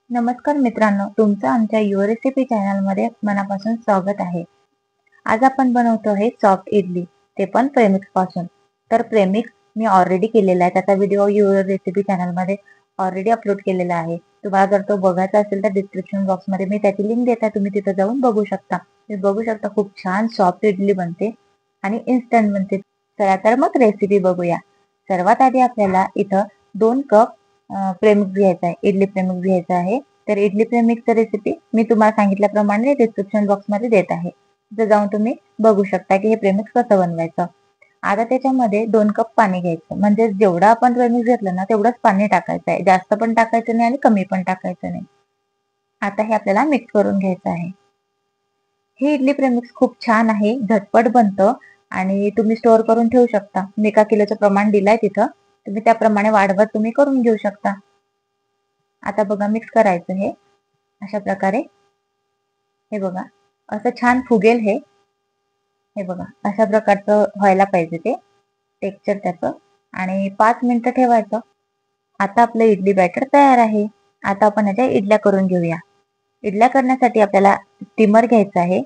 नमस्कार मित्रांनो, तुमचं आमच्या युअर रेसिपी चॅनलमध्ये मनापासून स्वागत आहे. आज आपण बनवतो आहे सॉफ्ट इडली, ते पण प्रेमिक्स पासून. तर प्रेमिक्स मी ऑलरेडी केलेला आहे, त्याचा व्हिडिओ युअर रेसिपी चॅनलमध्ये ऑलरेडी अपलोड केलेला आहे. तुम्हाला जर तो बघायचा असेल तर डिस्क्रिप्शन बॉक्समध्ये मी त्याची लिंक देते, तुम्ही तिथं जाऊन बघू शकता. तुम्ही बघू शकता खूप छान सॉफ्ट इडली बनते आणि इन्स्टंट बनते. चला तर मग रेसिपी बघूया. सर्वात आधी आपल्याला इथं 2 कप प्रेमिक्स घ्यायचा आहे, इडली प्रेमिक्स घ्यायचा आहे. तर इडली प्रेमिक्सची रेसिपी मी तुम्हाला सांगितल्याप्रमाणे डिस्क्रिप्शन बॉक्समध्ये देत आहे. तिथे जाऊन तुम्ही बघू शकता की हे प्रेमिक्स कसं बनवायचं. आता त्याच्यामध्ये 2 कप पाणी घ्यायचं, म्हणजे जेवढं आपण प्रेमिक्स घेतलं ना तेवढंच पाणी टाकायचं आहे. जास्त पण टाकायचं नाही आणि कमी पण टाकायचं नाही. आता हे आपल्याला मिक्स करून घ्यायचं आहे. हे इडली प्रेमिक्स खूप छान आहे, झटपट बनतं आणि तुम्ही स्टोअर करून ठेवू शकता. मी 1 किलोचं प्रमाण दिलंय तिथं, तुम्ही त्याप्रमाणे वाढवत तुम्ही करून घेऊ शकता. आता बघा मिक्स करायचं हे अशा प्रकारे. हे बघा असं छान फुगेल हे. हे बघा अशा प्रकारचं व्हायला पाहिजे ते टेक्स्चर त्याचं. आणि 5 मिनिटं ठेवायचं. आता आपलं इडली बॅटर तयार आहे. आता आपण याच्या इडल्या करून घेऊया. इडल्या करण्यासाठी आपल्याला स्टीमर घ्यायचं आहे.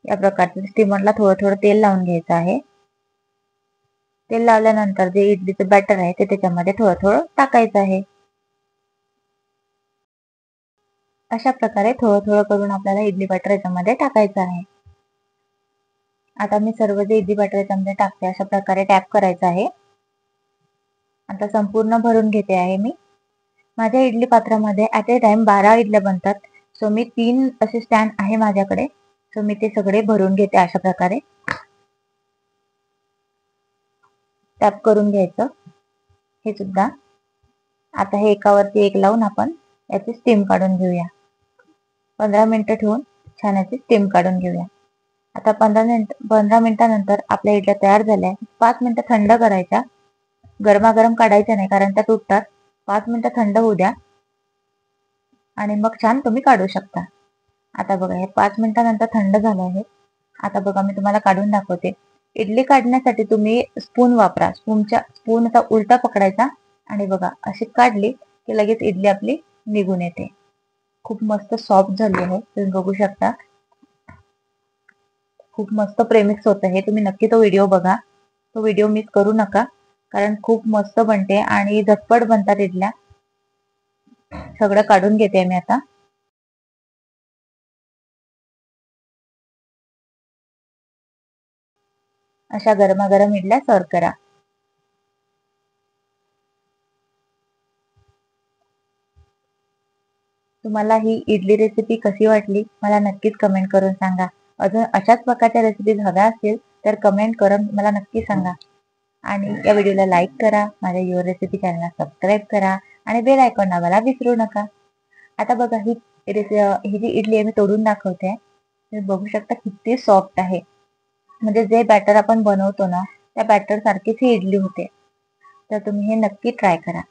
या प्रकारचं स्टीमरला थोडं थोडं तेल लावून घ्यायचं आहे. तेल लावल्यानंतर जे इडलीचं बॅटर आहे ते त्याच्यामध्ये थोडं थोडं टाकायचं आहे. अशा प्रकारे थोडं थोडं करून आपल्याला इडली बॅटर याच्यामध्ये टाकायचं आहे. आता मी सर्व जे इडली बॅटर याच्यामध्ये टाकते अशा प्रकारे टॅप करायचं आहे. आता संपूर्ण भरून घेते आहे मी. माझ्या इडली पात्रामध्ये ॲट ए टाइम 12 इडल्या बनतात. सो मी 3 असे स्टँड आहे माझ्याकडे. सो मी ते सगळे भरून घेते अशा प्रकारे. टॅप करून घ्यायचं हे सुद्धा. आता हे एकावरती एक लावून आपण याची स्टीम काढून घेऊया. 15 मिनिटं ठेवून छान याची स्टीम काढून घेऊया. आता 15 मिनिटानंतर आपल्या इडल्या तयार झाल्या. 5 मिनिटं थंड करायच्या. गरमागरम काढायच्या नाही कारण त्या तुटतात. 5 मिनिटं थंड होऊ द्या आणि मग छान तुम्ही काढू शकता. आता बघा हे 5 मिनिटानंतर थंड झालं आहे. आता बघा मी तुम्हाला काढून दाखवते. इडली काढण्यासाठी तुम्ही स्पून वापरा. स्पून असा उलटा पकडायचा आणि बघा अशी काढली की लगेच इडली आपली निघून येते. खूप मस्त सॉफ्ट झाली आहे, तुम्ही बघू शकता. खूप मस्त प्रेमिक्स होतं हे. तुम्ही नक्की तो व्हिडिओ बघा. तो व्हिडिओ मिस करू नका कारण खूप मस्त बनते आणि झटपट बनतात इडल्या. सगळं काढून घेते मी आता. अशा गरमागरम इडल्या सर्व करा. तुम्हाला ही इडली रेसिपी कशी वाटली मला नक्कीच कमेंट करून सांगा. अजून अशाच प्रकारच्या रेसिपीज हव्या असतील तर कमेंट करून मला नक्की सांगा. आणि या व्हिडिओला लाईक करा, माझ्या युअर रेसिपी चॅनलला सबस्क्राईब करा आणि बेल आयकॉन दाबायला विसरू नका. आता बघा ही जी इडली आहे मी तोडून दाखवते. तुम्ही बघू शकता किती सॉफ्ट आहे. म्हणजे जे बॅटर आपण बनवतो ना त्या बॅटर सारखीच ही इडली होते. तर तुम्ही हे नक्की ट्राय करा.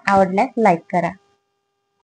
आवडल्यास लाईक करा.